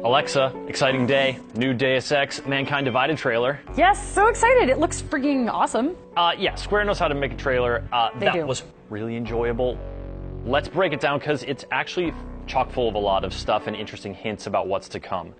Alexa, exciting day, new Deus Ex Mankind Divided trailer. Yes, so excited. It looks freaking awesome. Yeah, Square knows how to make a trailer. That was really enjoyable. Let's break it down because it's actually chock full of a lot of stuff and interesting hints about what's to come.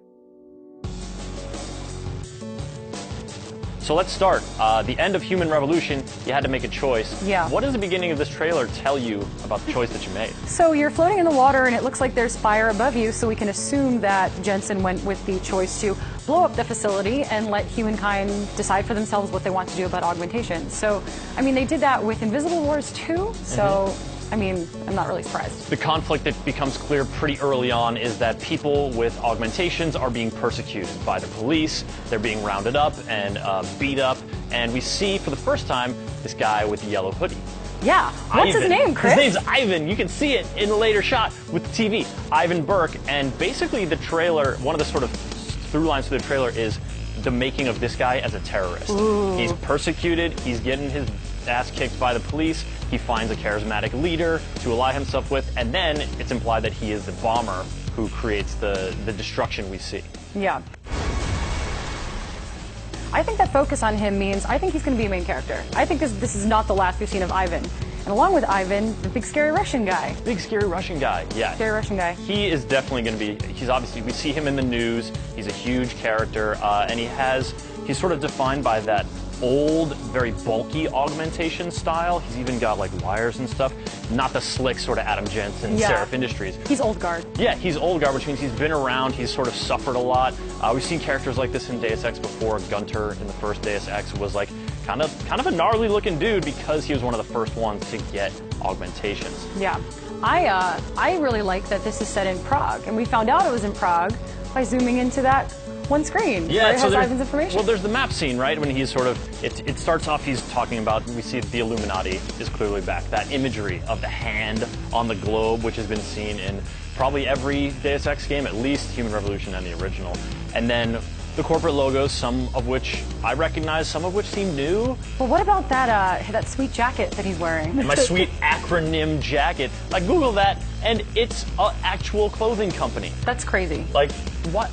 So let's start. The end of Human Revolution, you had to make a choice. Yeah. What does the beginning of this trailer tell you about the choice that you made? So you're floating in the water and it looks like there's fire above you, so we can assume that Jensen went with the choice to blow up the facility and let humankind decide for themselves what they want to do about augmentations. So, I mean, they did that with Invisible Wars too, so... I mean, I'm not really surprised. The conflict that becomes clear pretty early on is that people with augmentations are being persecuted by the police. They're being rounded up and beat up. And we see, for the first time, this guy with the yellow hoodie. Yeah. What's his name, Chris? His name's Ivan. You can see it in a later shot with the TV. Ivan Burke. And basically the trailer, one of the sort of through lines to the trailer is the making of this guy as a terrorist. Ooh. He's persecuted. He's getting his ass kicked by the police. He finds a charismatic leader to ally himself with, and then it's implied that he is the bomber who creates the destruction we see. Yeah. I think that focus on him means I think he's going to be a main character. I think this is not the last we've seen of Ivan. And along with Ivan, the big scary Russian guy. Big scary Russian guy, yeah. Scary Russian guy. He is definitely going to be, he's obviously, we see him in the news, he's a huge character, and he's sort of defined by that old, very bulky augmentation style. He's even got like wires and stuff. Not the slick sort of Adam Jensen, Seraph Industries. He's old guard. Yeah, he's old guard, which means he's been around. He's sort of suffered a lot. We've seen characters like this in Deus Ex before. Gunter in the first Deus Ex was like kind of a gnarly looking dude because he was one of the first ones to get augmentations. Yeah. I really like that this is set in Prague, and we found out it was in Prague by zooming into that one screen. Yeah, where it has Ivan's information. Well, there's the map scene, right? When he's sort of, it starts off, he's talking about, we see the Illuminati is clearly back. That imagery of the hand on the globe, which has been seen in probably every Deus Ex game, at least Human Revolution and the original. And then the corporate logos, some of which I recognize, some of which seem new. But what about that sweet jacket that he's wearing? My sweet acronym jacket. I Googled that, and it's an actual clothing company. That's crazy. Like, what?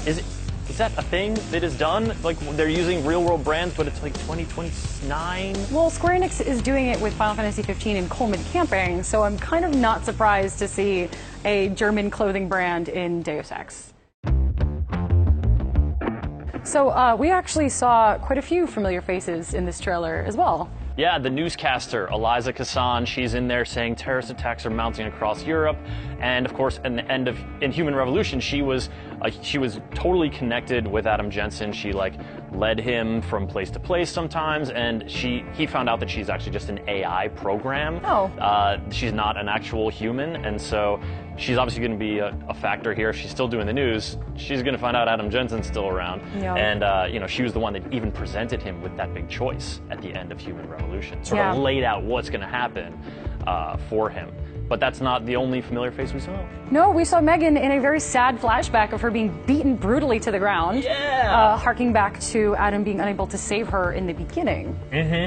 Is that a thing that is done? Like, they're using real-world brands, but it's like 2029? Well, Square Enix is doing it with Final Fantasy 15 and Coleman Camping, so I'm kind of not surprised to see a German clothing brand in Deus Ex. So we actually saw quite a few familiar faces in this trailer as well. Yeah, the newscaster, Eliza Cassan, she's in there saying terrorist attacks are mounting across Europe. And of course, in Human Revolution, she was totally connected with Adam Jensen. She like led him from place to place sometimes, and he found out that she's actually just an AI program. Oh. She's not an actual human, and so she's obviously going to be a factor here. If she's still doing the news, she's going to find out Adam Jensen's still around. Yeah. And she was the one that even presented him with that big choice at the end of Human Revolution. Sort of laid out what's going to happen for him. But that's not the only familiar face we saw. No, we saw Megan in a very sad flashback of her being beaten brutally to the ground. Yeah. Harking back to Adam being unable to save her in the beginning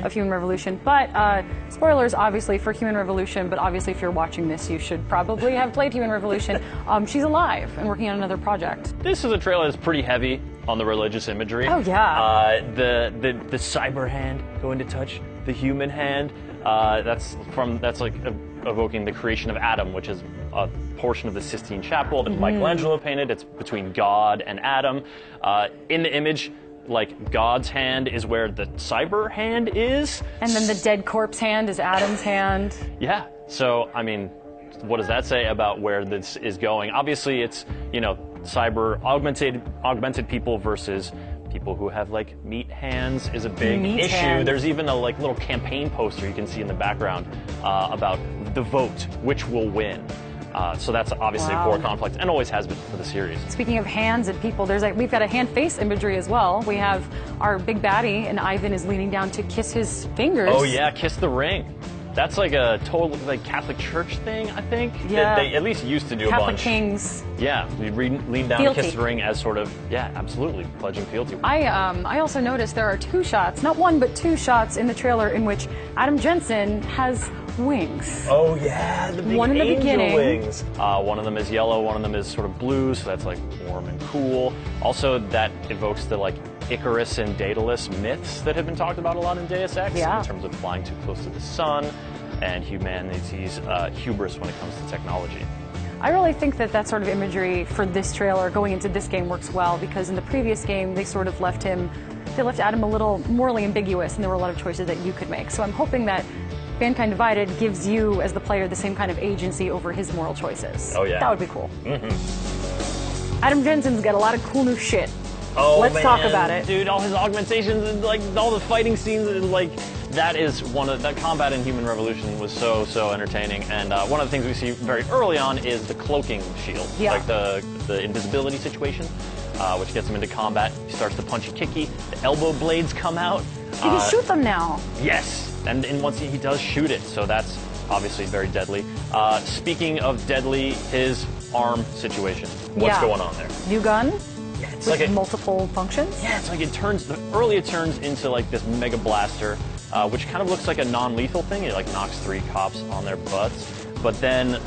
of Human Revolution. But spoilers, obviously, for Human Revolution, but obviously if you're watching this, you should probably have played Human Revolution. She's alive and working on another project. This is a trailer that's pretty heavy on the religious imagery. Oh, yeah. The cyber hand going to touch the human hand. That's like evoking the creation of Adam, which is a portion of the Sistine Chapel that Michelangelo painted. It's between God and Adam. In the image, like God's hand is where the cyber hand is. And then the dead corpse hand is Adam's hand. Yeah. So, I mean, what does that say about where this is going? Obviously, it's, cyber augmented people versus people who have like meat hands is a big issue. There's even a like little campaign poster you can see in the background about the vote, which will win. So that's obviously a core conflict and always has been for the series. Speaking of hands and people, we've got a hand-face imagery as well. We have our big baddie, and Ivan is leaning down to kiss his fingers. Oh yeah, kiss the ring. That's like a total like Catholic Church thing, I think. Yeah. They at least used to do a Catholic bunch. kings. Yeah, we lean down Fealty. and kiss the ring as sort of, yeah, absolutely, pledging fealty. I also noticed there are 2 shots, not 1, but 2 shots in the trailer in which Adam Jensen has wings. Oh yeah, the big One in the angel beginning. wings. One of them is yellow, one of them is sort of blue, so that's like warm and cool. Also, that evokes the like Icarus and Daedalus myths that have been talked about a lot in Deus Ex Yeah. in terms of flying too close to the sun and humanity's hubris when it comes to technology. I really think that sort of imagery for this trailer going into this game works well, because in the previous game they sort of left Adam a little morally ambiguous, and there were a lot of choices that you could make. So I'm hoping that Mankind Divided gives you, as the player, the same kind of agency over his moral choices. Oh, yeah. That would be cool. Adam Jensen's got a lot of cool new shit. Oh, Let's man. talk about it. Dude, all his augmentations and like all the fighting scenes, and, like that is that combat in Human Revolution was so entertaining. And one of the things we see very early on is the cloaking shield, Yeah. like the invisibility situation, which gets him into combat. He starts to punchy kicky. The elbow blades come out. He can shoot them now. Yes, and once he does shoot it, so that's obviously very deadly. Speaking of deadly, his arm situation. What's Yeah. going on there? New gun It's with like multiple functions. Yeah, it's like it turns into like this mega blaster, which kind of looks like a non-lethal thing. It like knocks 3 cops on their butts, but then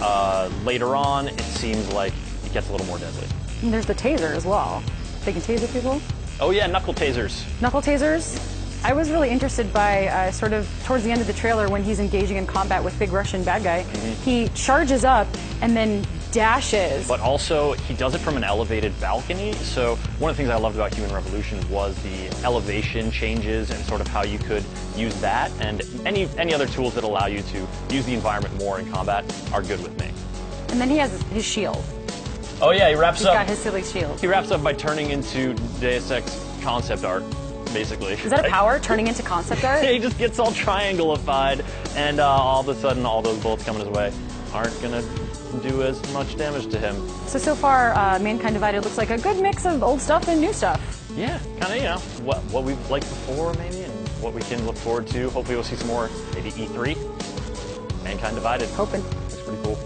later on, it seems like it gets a little more deadly. And there's the taser as well. They can taser people. Oh yeah, knuckle tasers. Knuckle tasers. I was really interested by sort of towards the end of the trailer when he's engaging in combat with Big Russian Bad Guy. He charges up and then dashes. But also, he does it from an elevated balcony. So one of the things I loved about Human Revolution was the elevation changes and sort of how you could use that. And any other tools that allow you to use the environment more in combat are good with me. And then he has his shield. Oh yeah, he wraps He's up. got his silly shield. He wraps up by turning into Deus Ex concept art, basically. Is that a power, turning into concept art? He just gets all triangle-ified, and all of a sudden, all those bullets coming his way aren't gonna do as much damage to him. So far, Mankind Divided looks like a good mix of old stuff and new stuff. Yeah, kind of, you know, what we've liked before, maybe, and what we can look forward to. Hopefully we'll see some more, maybe E3. Mankind Divided. Hoping. Looks pretty cool.